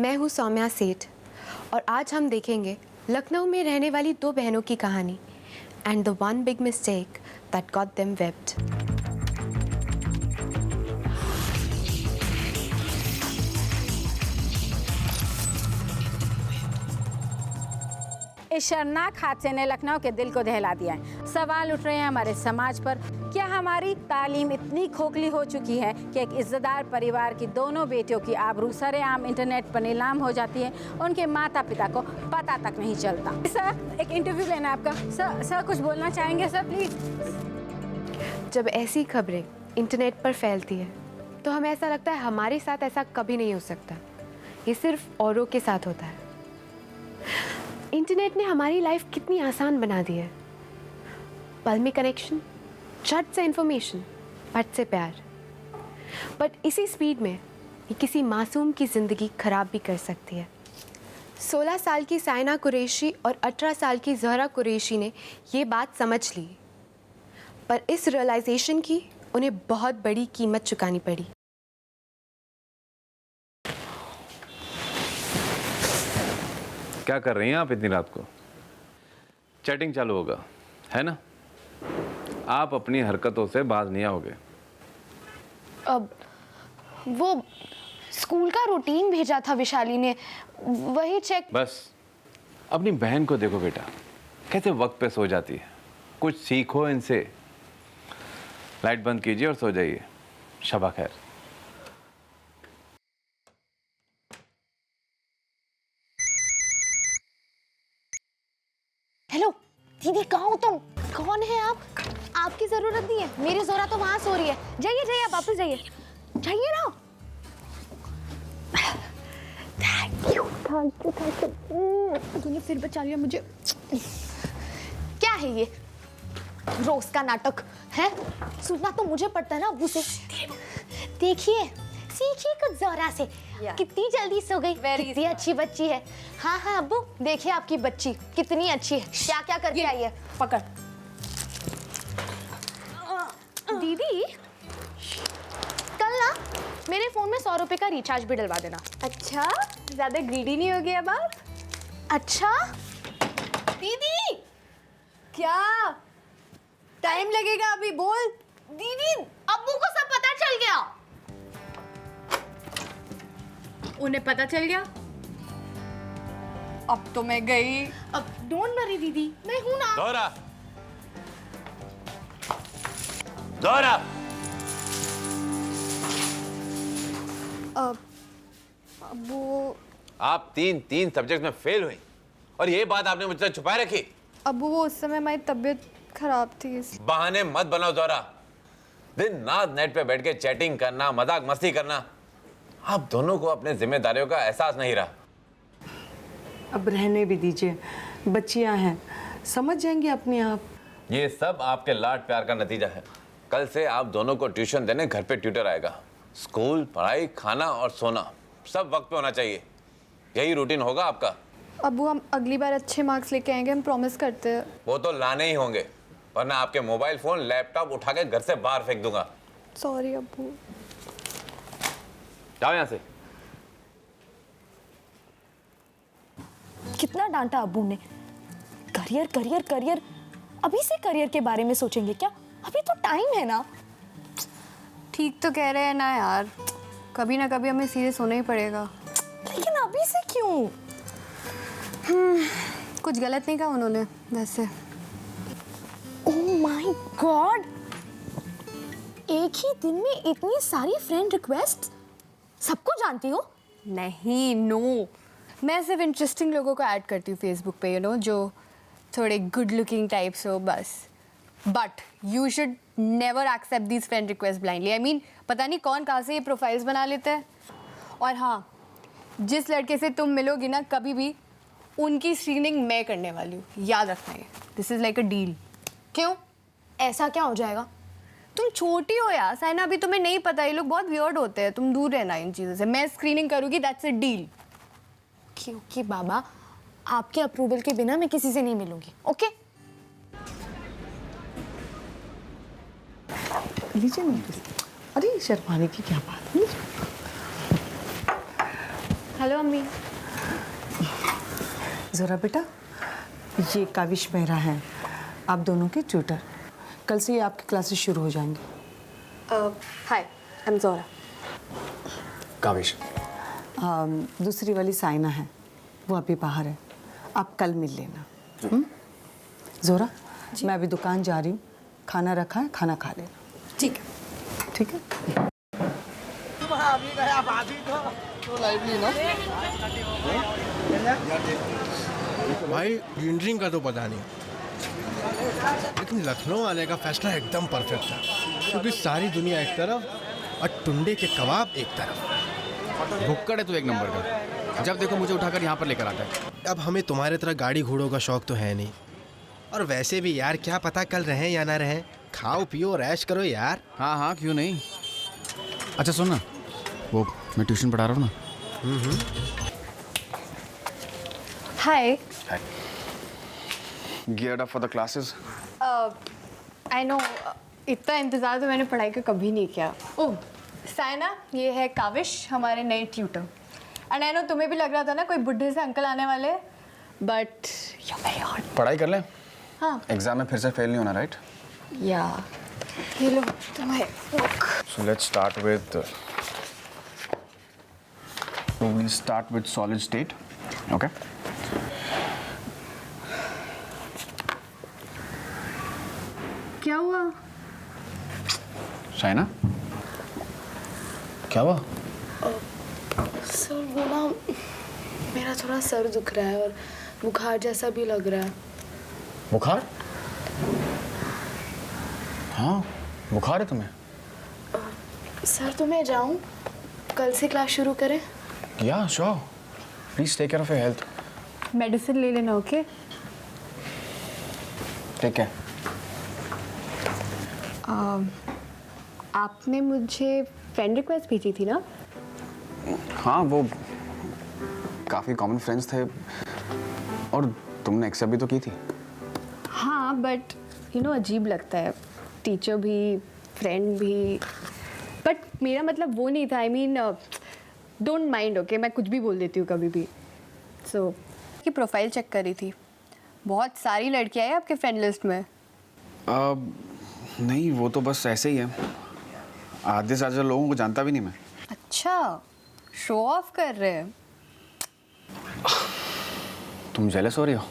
मैं हूँ सौम्या सेठ और आज हम देखेंगे लखनऊ में रहने वाली दो बहनों की कहानी and the one big mistake that got them wept. इस शर्मनाक हादसे ने लखनऊ के दिल को दहला दिया है। सवाल उठ रहे हैं हमारे समाज पर, क्या हमारी तालीम इतनी खोखली हो चुकी है कि एक इज्जतदार परिवार की दोनों बेटियों की आबरू सरेआम इंटरनेट पर नीलाम हो जाती है, उनके माता पिता को पता तक नहीं चलता। सर, एक इंटरव्यू लेना है आपका। सर कुछ बोलना चाहेंगे सर, प्लीज। जब ऐसी खबरें इंटरनेट पर फैलती है तो हमें ऐसा लगता है हमारे साथ ऐसा कभी नहीं हो सकता, ये सिर्फ औरों के साथ होता है। इंटरनेट ने हमारी लाइफ कितनी आसान बना दी है। पल में कनेक्शन, झट से इंफॉर्मेशन, पट से प्यार। बट इसी स्पीड में ये किसी मासूम की ज़िंदगी खराब भी कर सकती है। 16 साल की साइना कुरैशी और 18 साल की ज़हरा कुरैशी ने ये बात समझ ली, पर इस रियलाइजेशन की उन्हें बहुत बड़ी कीमत चुकानी पड़ी। क्या कर रही हैं आप इतनी रात को? चैटिंग चालू होगा, है ना? आप अपनी हरकतों से बाज नहीं आओगे। अब वो स्कूल का रूटीन भेजा था विशाली ने, वही चेक। बस अपनी बहन को देखो बेटा, कैसे वक्त पे सो जाती है। कुछ सीखो इनसे। लाइट बंद कीजिए और सो जाइए। शबा खैर। हेलो दीदी, कहाँ हो तुम? कौन है आप? आपकी जरूरत नहीं है, मेरी जोरा तो वहां सो रही है। जाइए जाइए, आप वापस जाइए, जाइए ना। Thank you thank you thank you. तूने फिर बचा लिया मुझे। क्या है ये रोज का नाटक है? सुनना तो मुझे पड़ता है ना अब्बू से। देखिए सीखिए कुछ जोरा से। कितनी जल्दी सो गई, कितनी अच्छी बच्ची है। हाँ हाँ अब्बू, देखिए आपकी बच्ची कितनी अच्छी है, क्या क्या करके आई है। पकड़। दीदी कल ना मेरे फोन में 100 रुपए का रिचार्ज भी डलवा देना। अच्छा, ज्यादा ग्रीडी नहीं होगी अब आप? अच्छा दीदी, क्या टाइम लगेगा अभी? बोल। दीदी अब्बू को सब पता चल गया। उन्हें पता चल गया? अब तो मैं गई। अब डोंट वरी दीदी, मैं हूं ना। दोहरा दोहरा। अब्बू, आप तीन सब्जेक्ट में फेल हुई और ये बात आपने मुझसे छुपाए रखी। अब्बू वो उस समय मेरी तबीयत खराब थी। बहाने मत बनाओ दोहरा। दिन रात नेट पे बैठ के चैटिंग करना, मजाक मस्ती करना, आप दोनों को अपने जिम्मेदारियों का एहसास नहीं रहा। अब रहने भी दीजिए, बच्चियां हैं, समझ जाएंगी अपने आप। ये सब आपके लाड प्यार का नतीजा है। कल से आप दोनों को ट्यूशन देने घर पे ट्यूटर आएगा। स्कूल, पढ़ाई, खाना और सोना सब वक्त पे होना चाहिए। यही रूटीन होगा आपका। अब्बू हम अगली बार अच्छे मार्क्स लेके आएंगे, हम प्रॉमिस करते हैं। वो तो लाने ही होंगे, वरना आपके मोबाइल फोन लैपटॉप उठा के घर से बाहर फेंक दूंगा। सॉरी अब्बू। जाओ यहाँ से। कितना डांटा अब्बू ने। करियर करियर करियर, अभी से करियर के बारे में सोचेंगे क्या? अभी तो टाइम है ना। ठीक तो कह रहे हैं ना यार, कभी ना कभी हमें सीरियस होना ही पड़ेगा। लेकिन अभी से क्यों? कुछ गलत नहीं कहा उन्होंने वैसे। ओह माय गॉड, एक ही दिन में इतनी सारी फ्रेंड रिक्वेस्ट। सबको जानती हो? नहीं, नो, मैं सिर्फ इंटरेस्टिंग लोगों को ऐड करती हूँ फेसबुक पे, जो थोड़े गुड लुकिंग टाइप्स हो बस। But you should never accept these friend request blindly. I mean पता नहीं कौन कहाँ से ये प्रोफाइल्स बना लेते हैं। और हाँ, जिस लड़के से तुम मिलोगी ना कभी भी, उनकी स्क्रीनिंग मैं करने वाली हूँ, याद रखना ये। This is like a deal. क्यों, ऐसा क्या हो जाएगा? तुम छोटी हो यार साइना, अभी तुम्हें नहीं पता, ये लोग बहुत वियर्ड होते हैं, तुम दूर रहना इन चीज़ों से। मैं स्क्रीनिंग करूँगी, दैट्स अ डील। क्योंकि बाबा आपके अप्रूवल के बिना मैं किसी से नहीं मिलूंगी। ओके लीजिए ना। अरे शर्माने की क्या बात है। हेलो अम्मी। ज़रा बेटा, ये काविश मेहरा हैं, आप दोनों के ट्यूटर। कल से ही आपकी क्लासेस शुरू हो जाएंगी। हाय, आई एम ज़ोरा। काविश। दूसरी वाली साइना है, वो अभी बाहर है, आप कल मिल लेना। ज़ोरा, मैं अभी दुकान जा रही हूँ, खाना रखा है, खाना खा लेना। ठीक है। ठीक है। भाई ड्रिंक का तो पता नहीं, लेकिन लखनऊ आने का फैसला एकदम परफेक्ट था, क्योंकि सारी दुनिया एक तरफ और टुंडे के कबाब एक तरफ। भुक्कड़ है तो एक नंबर का, जब देखो मुझे उठाकर यहाँ पर लेकर आता है। अब हमें तुम्हारे तरह गाड़ी घोड़ों का शौक तो है नहीं, और वैसे भी यार क्या पता कल रहें या ना रहें, खाओ पियो और ऐश करो यार। हाँ हाँ, क्यों नहीं। अच्छा सुन ना, वो मैं ट्यूशन पढ़ा रहा हूँ ना। हाय। Geared up for the classes? I know, इतना इंतज़ार तो मैंने पढ़ाई का कभी नहीं किया। ओह साइना, ये है काविश, हमारे नए ट्यूटर। एंड आई नो तुम्हें भी लग रहा था ना कोई बुढ़े से अंकल आने वाले, बट यू वेरी हॉट। पढ़ाई कर लें, हाँ एग्जाम में फिर से फेल नहीं होना, राइट? या ये लो तुम्हारे book. So let's start with we'll start with solid state, okay? क्या हुआ? शाइना, क्या हुआ? सर वो ना, मेरा थोड़ा सर दुख रहा है और बुखार जैसा भी लग रहा है। बुखार? हाँ, बुखार है तुम्हें? सर तो मैं जाऊँ, कल से क्लास शुरू करें? या sure, please take care of your health. Medicine ले लेना, ओके? Take care. आपने मुझे फ्रेंड रिक्वेस्ट भेजी थी ना? हाँ, वो काफ़ी कॉमन फ्रेंड्स थे और तुमने एक्सेप्ट भी तो की थी। हाँ बट यू नो अजीब लगता है, टीचर भी फ्रेंड भी, बट मेरा मतलब वो नहीं था। I mean don't mind, okay? मैं कुछ भी बोल देती हूँ कभी भी। सो की प्रोफाइल चेक करी थी, बहुत सारी लड़कियाँ हैं आपके फ्रेंड लिस्ट में। नहीं, वो तो बस ऐसे ही है, आधे से ज़्यादा लोगों को जानता भी नहीं मैं। अच्छा, शो ऑफ कर रहे हैं? तुम जेलस हो रही हो?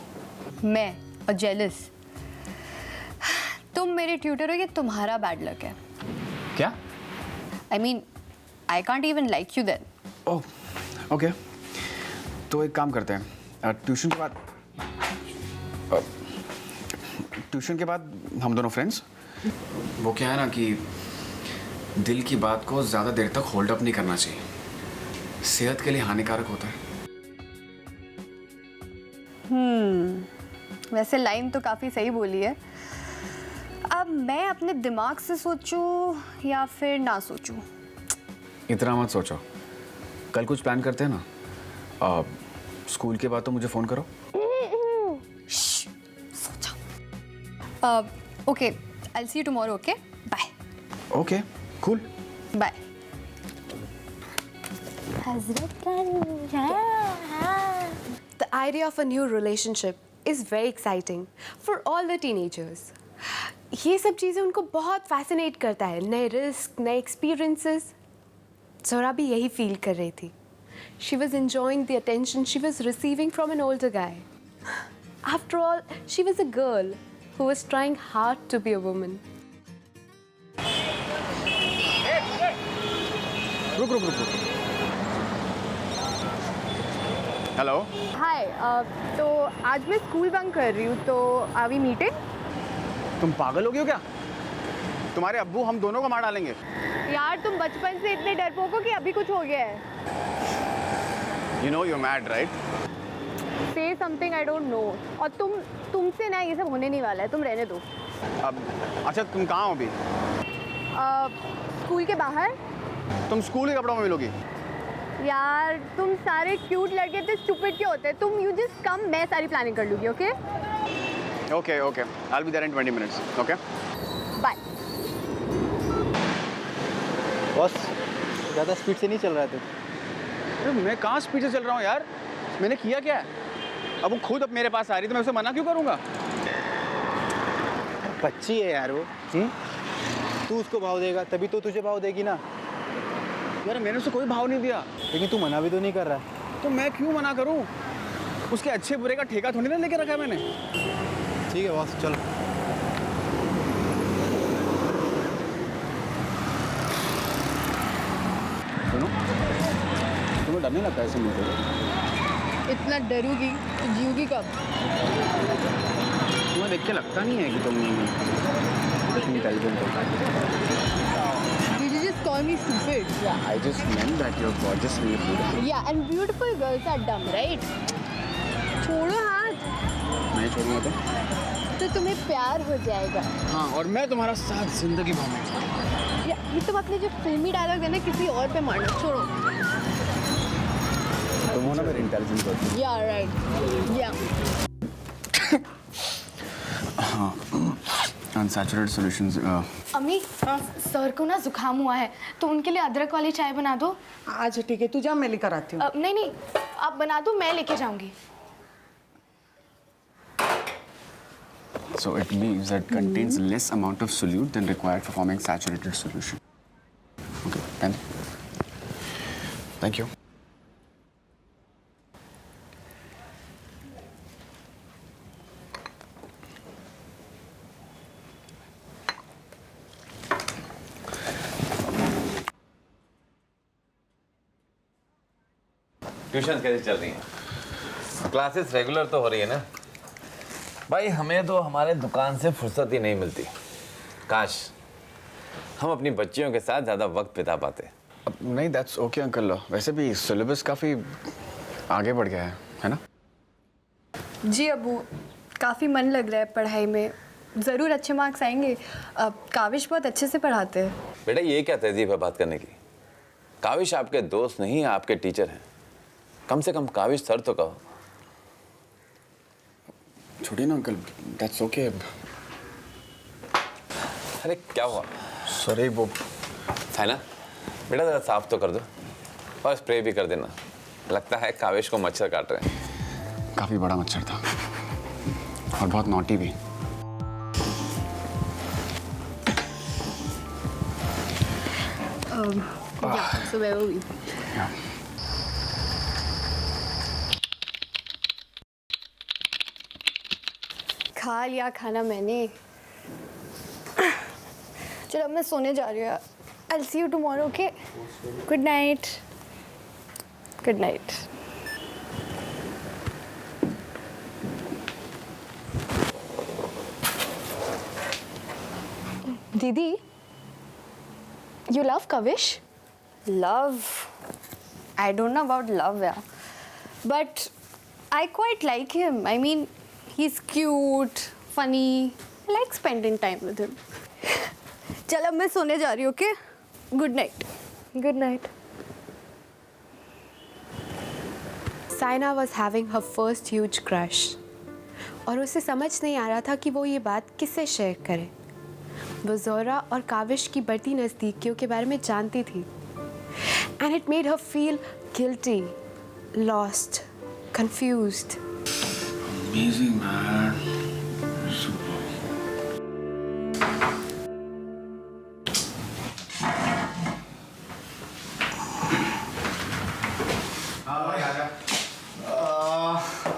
मैं और जेलस? तुम मेरे ट्यूटर हो, ये तुम्हारा बैड लक है। क्या? I mean I can't even like you then. Oh okay, तो एक काम करते हैं, ट्यूशन के बाद हम दोनों फ्रेंड्स। वो क्या है ना कि दिल की बात को ज़्यादा देर तक होल्ड अप नहीं करना चाहिए, सेहत के लिए हानिकारक होता है। वैसे लाइन तो काफ़ी सही बोली है। अब मैं अपने दिमाग से सोचूं या फिर ना सोचूं? इतना मत सोचो, कल कुछ प्लान करते हैं ना। स्कूल के बाद तो मुझे फ़ोन करो। Okay, I see you tomorrow, okay? Bye. Okay, cool, bye. The idea of a new relationship is very exciting for all the teenagers. ये सब चीज़ें उनको बहुत fascinate करता है, नए रिस्क, नए एक्सपीरियंसेस। ज़ोरा भी यही फील कर रही थी। She was enjoying the attention she was receiving from an older guy. After all, she was a girl who was trying hard to be a woman. रुक रुक रुक रुक। हेलो। हाय, तो आज मैं स्कूल बंक कर रही हूँ, तो आर वी मीटिंग? तुम पागल हो गए हो क्या? तुम्हारे अब्बू हम दोनों को मार डालेंगे। यार तुम बचपन से इतने डरपोक हो कि अभी कुछ हो गया है? You know you're mad, right? Say something I don't know. और तुमसे ना ये सब होने नहीं वाला है, तुम रहने दो। अब अच्छा, तुम कहाँ हो अभी? स्कूल के बाहर। तुम स्कूल के कपड़ों में मिलोगी? यार तुम सारे क्यूट लड़के इतने स्टूपिड क्यों होते हैं? तुम यू जस्ट कम, मैं सारी प्लानिंग कर लूँगी, okay? Okay okay, I'll be there in 20 minutes, okay? Bye. Boss, ज़्यादा स्पीड से नहीं चल रहा है तू। अरे मैं कहाँ स्पीड से चल रहा हूँ यार, मैंने किया क्या है? अब वो खुद अब मेरे पास आ रही तो मैं उसे मना क्यों करूँगा? बच्ची है यार वो। तू उसको भाव देगा तभी तो तुझे भाव देगी ना। यार मैंने उसे कोई भाव नहीं दिया। लेकिन तू मना भी तो नहीं कर रहा। तो मैं क्यों मना करूँ? उसके अच्छे बुरे का ठेका थोड़ी ना लेके रखा है मैंने। ठीक है बॉस, चल। सुनो, तुम्हें डर नहीं लगता ऐसे मुझे? इतना डरूंगी तो जीऊंगी कब? तुम्हें देख के लगता नहीं है कि तुम इतनी इंटेलिजेंट हो। Did you just call me stupid? Yeah, I just meant that you're gorgeously beautiful. Yeah, and beautiful girls are dumb, right? छोड़ो हाथ, मैं छोड़ूंगा तो तुम्हें प्यार हो जाएगा। हाँ, और मैं तुम्हारा साथ जिंदगी भर में। ये तुम अपने जो फिल्मी डायलॉग है ना किसी और पे मारना छोड़ो। तुम हो ना मेरी intelligent girl. Yeah, right. Yeah. Unsaturated solutions. अम्मी, सर को ना जुकाम हुआ है तो उनके लिए अदरक वाली चाय बना दो। अच्छा ठीक है, तू जा, मैं लेकर आती हूँ। नहीं नहीं, आप बना दो, मैं लेके जाऊंगी। So it means that contains less amount of solute than required for forming saturated solution. Okay, then. Thank you. Tuition कैसी चल रही है? क्लासेस रेगुलर तो हो रही है ना? भाई हमें तो हमारे दुकान से फुर्सत ही नहीं मिलती। काश हम अपनी बच्चियों के साथ ज़्यादा वक्त बिता पाते। अब नहीं, दैट्स ओके अंकल। वैसे भी सिलेबस काफ़ी आगे बढ़ गया है ना? जी अबू, काफ़ी मन लग रहा है पढ़ाई में, ज़रूर अच्छे मार्क्स आएंगे। काविश बहुत अच्छे से पढ़ाते हैं। बेटा ये क्या तहजीब है बात करने की? काविश आपके दोस्त नहीं, आपके टीचर हैं। कम से कम काविश सर तो कहो। छोड़िए ना अंकल, दैट्स ओके। अरे क्या हुआ? सॉरी वो है ना बेटा, ज़रा साफ तो कर दो और स्प्रे भी कर देना। लगता है काविश को मच्छर काट रहे हैं। काफ़ी बड़ा मच्छर था और बहुत नॉटी भी। So where were we? Yeah. खा लिया खाना मैंने। चलो अब मैं सोने जा रही हूँ। I'll see you tomorrow, okay? Good night. Good night. दीदी, you love Kavish? Love? I don't know about love, yeah. But I quite like him. I mean, he's cute, funny. I like spending time with him. चल अब मैं सोने जा रही हूँ, okay? Good night. Good night. Saina was having her first huge crush और उसे समझ नहीं आ रहा था कि वो ये बात किससे शेयर करे। वो ज़ोरा और काविश की बढ़ती नज़दीकियों के बारे में जानती थी and it made her feel guilty, lost, confused. Amazing, man. Super.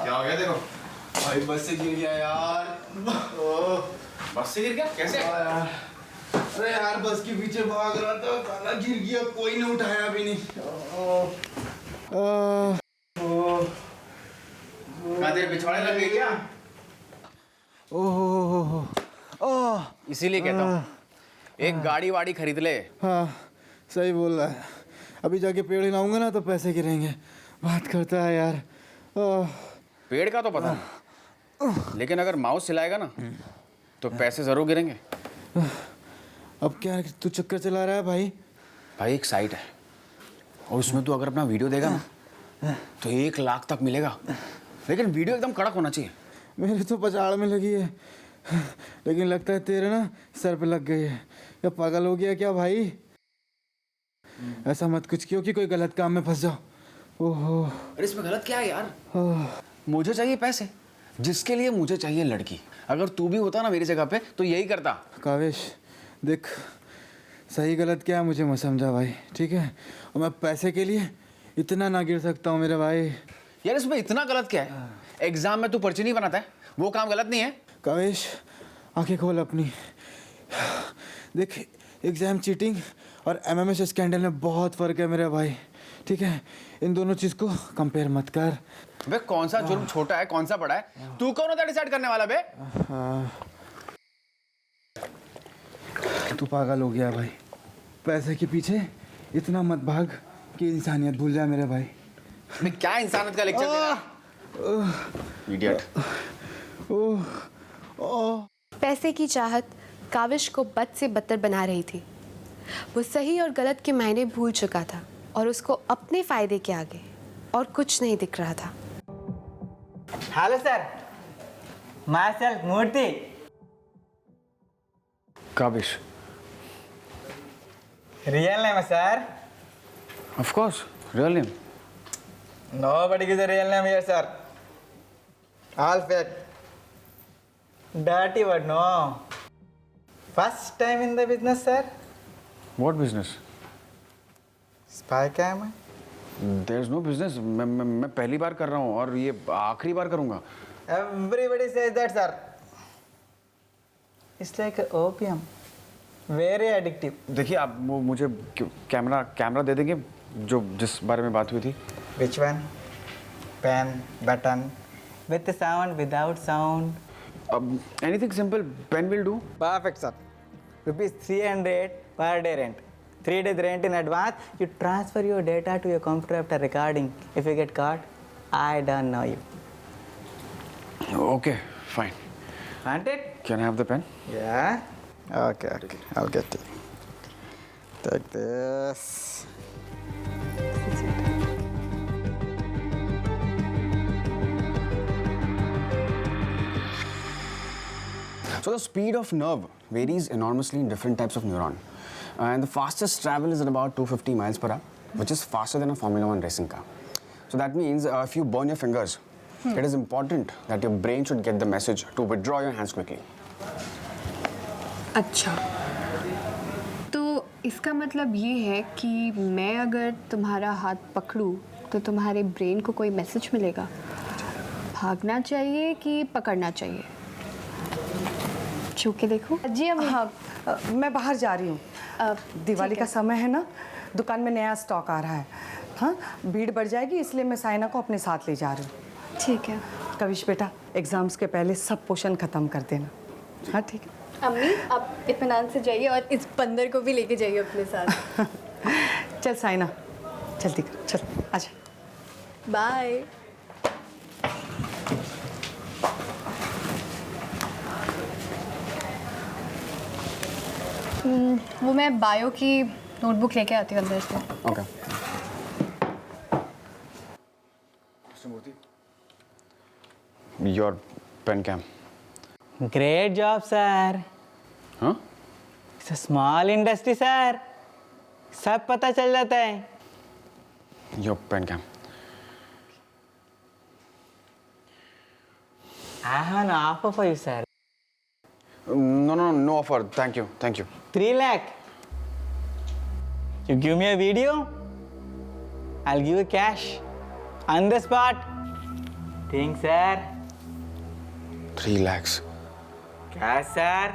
क्या हो गया देखो भाई, बस से गिर गया यार। बस से गिर गया? कैसे? यार, अरे यार बस के पीछे भाग रहा था, साला गिर गया, कोई ने उठाया भी नहीं। कहाँ तेरे पिछवाड़े लग गए क्या? ओह, इसीलिए कहता हूँ एक गाड़ी वाड़ी खरीद ले। हाँ सही बोल रहा है। अभी जाके पेड़ हिलाऊंगा ना तो पैसे गिरेंगे। बात करता है यार। पेड़ का तो पता नहीं, लेकिन अगर माउस हिलाएगा ना तो पैसे जरूर गिरेंगे। अब क्या तू चक्कर चला रहा है भाई? भाई एक साइट है और उसमें तू अगर अपना वीडियो देगा ना तो 1 लाख तक मिलेगा, लेकिन वीडियो एकदम कड़क होना चाहिए। मेरे तो पचाड़ में लगी है, लेकिन लगता है तेरे ना सर पे लग गई है। क्या पागल हो गया क्या भाई? ऐसा मत कुछ क्यों कि कोई गलत काम में फंस जाओ। ओहो। अरे इसमें गलत क्या है यार? मुझे चाहिए पैसे, जिसके लिए मुझे चाहिए लड़की। अगर तू भी होता ना मेरी जगह पे तो यही करता। कावेश देख, सही गलत क्या है मुझे मत समझा भाई, ठीक है? और मैं पैसे के लिए इतना ना गिर सकता हूँ मेरे भाई। यार इसमें इतना गलत क्या है? एग्जाम में तू पर्ची नहीं बनाता है, वो काम गलत नहीं है? कावेश आंखें खोल अपनी। देख, एग्जाम चीटिंग और एमएमएस स्कैंडल में बहुत फ़र्क है मेरे भाई, ठीक है? इन दोनों चीज़ को कंपेयर मत कर। बे कौन सा जुर्म छोटा है, कौन सा बड़ा है? तू कौन होता है डिसाइड करने वाला बे? तू पागल हो गया भाई। पैसे के पीछे इतना मत भाग कि इंसानियत भूल जा मेरे भाई। मैं क्या इंसानियत का लेक्चर दे रहा? इडियट। पैसे की चाहत काविश को बद से बदतर बना रही थी। वो सही और गलत के मायने भूल चुका था और उसको अपने फायदे के आगे और कुछ नहीं दिख रहा था। Hello sir, myself Murthy. काबिश। रियल नेम है sir. Of course, real name. Nobody gives a real name here, sir. All fake. Dirty word, no. First time in the business, sir. What business? Spy cam. There is no business. मैं पहली बार कर रहा हूँ और ये आखिरी बार करूँगा। Everybody says that, sir. It's like opium. Very addictive. देखिए आप वो मुझे कैमरा दे देंगे जो जिस बारे में बात हुई थी। Which one? Pen, button, with sound, without sound. Anything simple, pen will do. Perfect, sir. Rupees 300 per day rent. 3 days rent in advance. You transfer your data to your computer after recording. If you get caught, I don't know you. Okay, fine. Want it? Can I have the pen? Yeah. Okay. I'll get it. Take this. So the speed of nerve varies enormously in different types of neuron. And the fastest travel is at about 250 miles per hour, which is faster than a Formula 1 racing car. So that means if you burn your fingers, it is important that your brain should get the message to withdraw your hands quickly. अच्छा, तो इसका मतलब ये है कि मैं अगर तुम्हारा हाथ पकड़ूं तो तुम्हारे ब्रेन को कोई मैसेज मिलेगा? भागना चाहिए कि पकड़ना चाहिए? छू के देखो। जी हाँ, मैं बाहर जा रही हूँ। दिवाली का समय है ना, दुकान में नया स्टॉक आ रहा है। हाँ, भीड़ बढ़ जाएगी इसलिए मैं साइना को अपने साथ ले जा रही हूँ। ठीक है। कविश बेटा, एग्जाम्स के पहले सब पोर्शन खत्म कर देना। हाँ ठीक है। अम्मी आप इत्मीनान से जाइए और इस बंदर को भी लेके जाइए अपने साथ। चल साइना, जल्दी कर, चल आजा। बाय। वो मैं बायो की नोटबुक लेके आती हूँ अंदर से। Okay. Your pen cam. Great job, sir. Huh? It's a small industry, sir. सब पता चल जाता है. Your pen cam. I have an offer for you, sir. No offer. Thank you. 3 lakh. You give me a video, I'll give you cash on the spot. Think, sir. 3 lakhs. Cash, sir.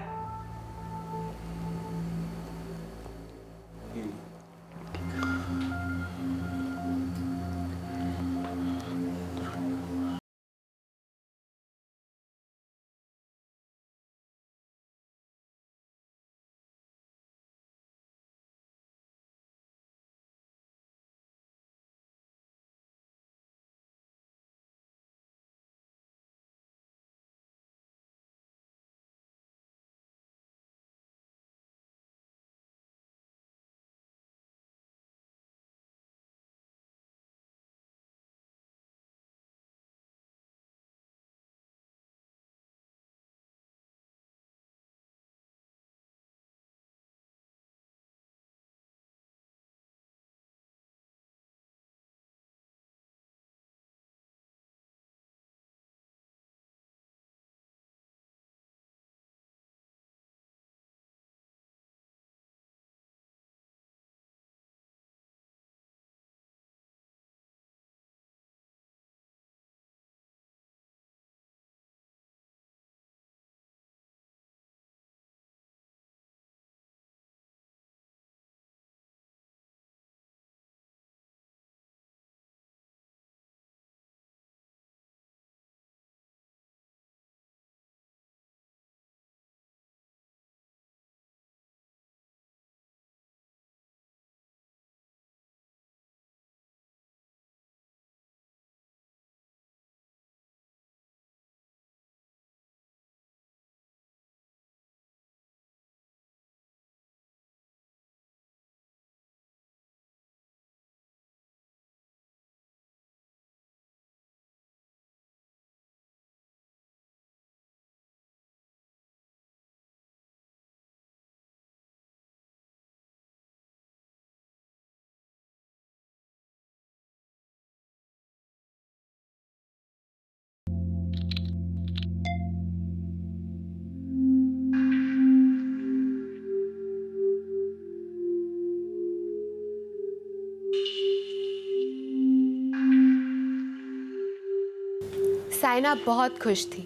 Saina बहुत खुश थी.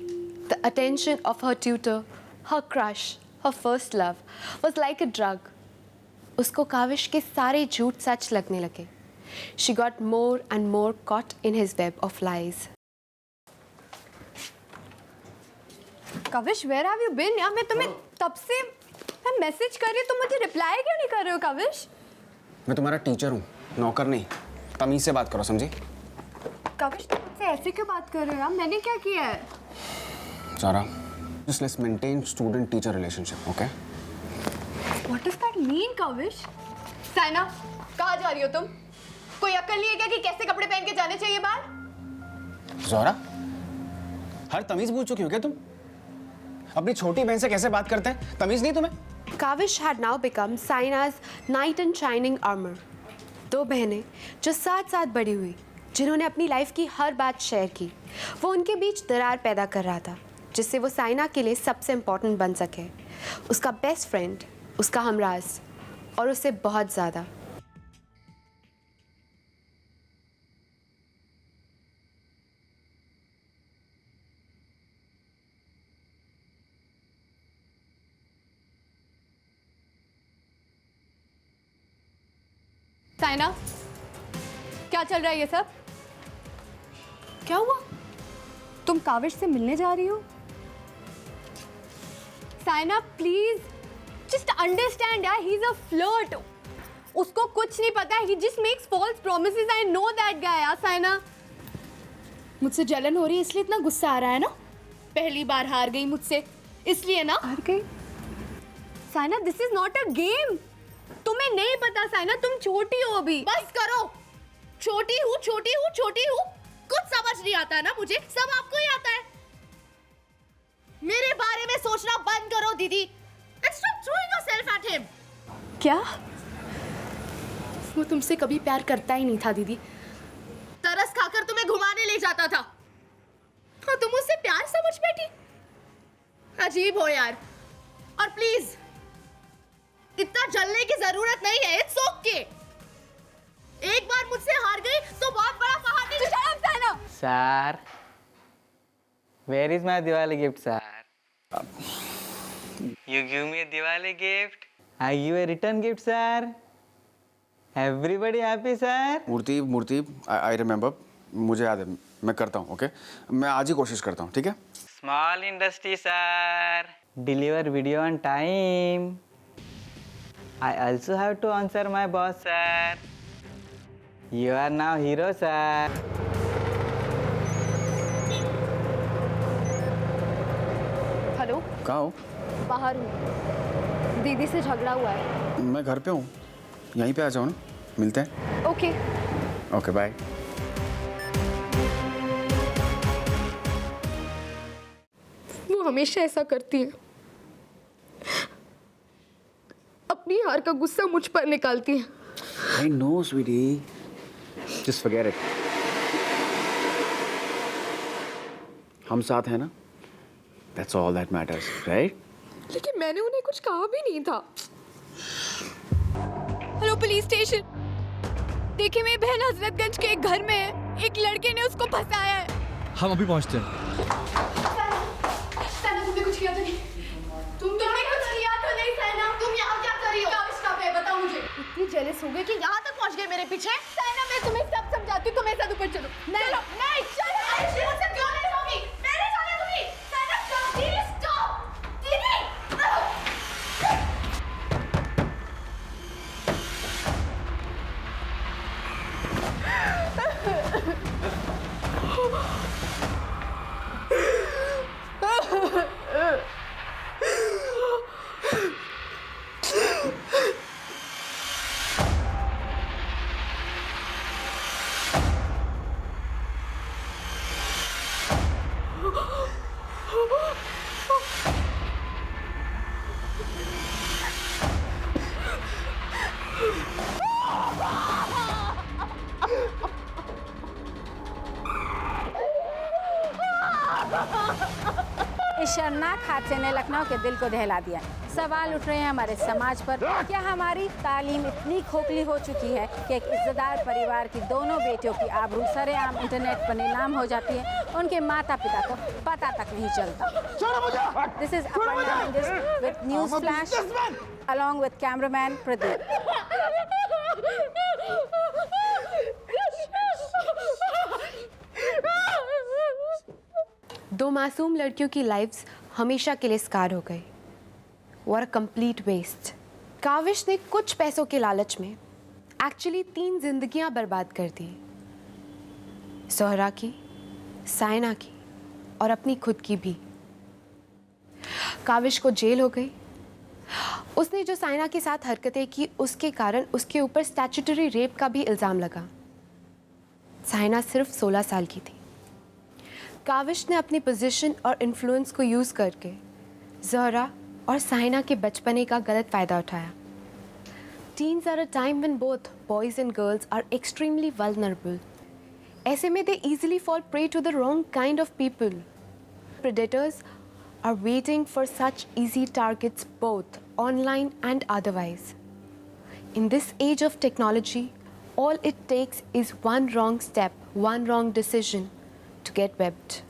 The attention of her tutor, her crush, her first love was like a drug. उसको काविश के सारे झूठ सच लगने लगे. She got more and more caught in his web of lies. Kaavish, where have you been? यार मैं तुम्हें तब से मैं मैसेज कर रही हूँ, तुम मुझे रिप्लाई क्यों नहीं कर रहे हो काविश? मैं तुम्हारा टीचर हूँ, नौकर नहीं. तमीज से बात करो, समझी? काविश, तुम मुझसे ऐसे क्यों बात कर रहे हो यार? मैंने क्या किया है? Zara, just let's maintain student-teacher relationship, okay? What does that mean, Kaavish? Saina, कहाँ जा रही हो तुम? कोई अक्ल नहीं है क्या कि कैसे कपड़े पहन के जाने चाहिए बाहर? ज़ोरा, हर तमीज भूल चुकी हो क्या तुम? अपनी छोटी बहन से कैसे बात करते हैं? तमीज नहीं तुम्हें? Kavish had now become Saina's knight in shining armor. 2 बहनें जो साथ साथ बड़ी हुई, जिन्होंने अपनी लाइफ की हर बात शेयर की, वो उनके बीच दरार पैदा कर रहा था, जिससे वो साइना के लिए सबसे इम्पोर्टेंट बन सके. उसका बेस्ट फ्रेंड, उसका हमराज और उससे बहुत ज़्यादा. साइना, क्या चल रहा है ये सब? क्या हुआ? तुम काविश से मिलने जा रही हो? साइना, प्लीज जस्ट अंडरस्टैंड यार, ही इज अ फ्लर्ट. उसको कुछ नहीं पता है, he just makes false promises. I know that guy. यार साइना, मुझसे जलन हो रही है इसलिए इतना गुस्सा आ रहा है ना? पहली बार हार गई मुझसे इसलिए ना? हार गई? Saina, this is not a game. तुम्हें नहीं पता साइना, तुम छोटी हो अभी. बस करो. छोटी हूँ, छोटी हूँ, छोटी हूँ. कुछ समझ नहीं आता है ना मुझे, सब आपको ही आता है. मेरे बारे में सोचना बंद करो दीदी. And stop throwing yourself at him. क्या? वो तुमसे कभी प्यार करता ही नहीं था दीदी. तरस खाकर तुम्हें घुमाने ले जाता था और तुम उससे प्यार समझ बैठी. अजीब हो यार. और प्लीज इतना जलने की जरूरत नहीं है. It's okay. एक बार मुझसे हार गई तो बहुत बड़ा कहानी. Sir, where is my Diwali gift, sir? You give me a Diwali gift. I give a return gift, sir. Everybody happy, sir? Murthy, I remember. मुझे याद है, मैं करता हूँ, ओके? मैं आज ही कोशिश करता हूँ, ठीक है? Small industry, sir. Deliver video on time. I also have to answer my boss, sir. You are now hero, sir. Hello, कहाँ हो? बाहर हूँ. दीदी से झगड़ा हुआ है. मैं घर पे हूँ. यहीं पे आ जाओ ना, मिलते हैं. ओके. Okay, bye. वो हमेशा ऐसा करती है. अपनी हार का गुस्सा मुझ पर निकालती है. I know, sweetie. Just forget it. हम साथ हैं ना? That's all that matters, right? लेकिन मैंने उन्हें कुछ कहा भी नहीं था. Hello police station. देखिए, मेरी बहन हजरतगंज के एक घर में है. एक लड़के ने उसको फंसाया है. हम अभी पहुंचते हैं. साइना, तुमने कुछ किया तो नहीं? तुमने कुछ किया तो नहीं साइना? तुम यहाँ क्या कर रही हो? काविश कहाँ पे है? बताओ मुझे. इतनी जेलस हो गई कि यहाँ तक पहुँच गए मेरे पीछे. साइना, मैं तुम्हें सब समझाती हूँ, तुम मेरे साथ ऊपर चलो. नहीं, नहीं, चलो. अरे मुझसे क्यों नहीं होगी? मेरे जाने दूंगी. साइना, stop. दीदी, stop. दीदी. इस शर्मनाक हादसे ने लखनऊ के दिल को दहला दिया। सवाल उठ रहे हैं हमारे समाज पर, क्या हमारी तालीम इतनी खोखली हो चुकी है कि एक इज्जतदार परिवार की दोनों बेटियों की आबरू सरेआम इंटरनेट पर नीलाम हो जाती है, उनके माता पिता को पता तक नहीं चलता। This is Aparna Mendis with news flash along with cameraman Pradeep. दो मासूम लड़कियों की लाइव्स हमेशा के लिए स्कार हो गई। What a complete waste. Kaavish ने कुछ पैसों के लालच में एक्चुअली 3 जिंदगियां बर्बाद कर दी। ज़ोहरा की, साइना की और अपनी खुद की भी। काविश को जेल हो गई। उसने जो साइना के साथ हरकतें की उसके कारण उसके ऊपर स्टैट्यूटरी रेप का भी इल्ज़ाम लगा। साइना सिर्फ 16 साल की थी। काविश ने अपनी पोजीशन और इन्फ्लुएंस को यूज़ करके ज़ोहरा और साइना के बचपने का गलत फ़ायदा उठाया। Teens are a time when both boys and girls are extremely vulnerable. ऐसे में they easily fall prey to the wrong kind of people. Predators are waiting for such easy targets both online and otherwise. In this age of technology, all it takes is one wrong step, one wrong decision to get webbed.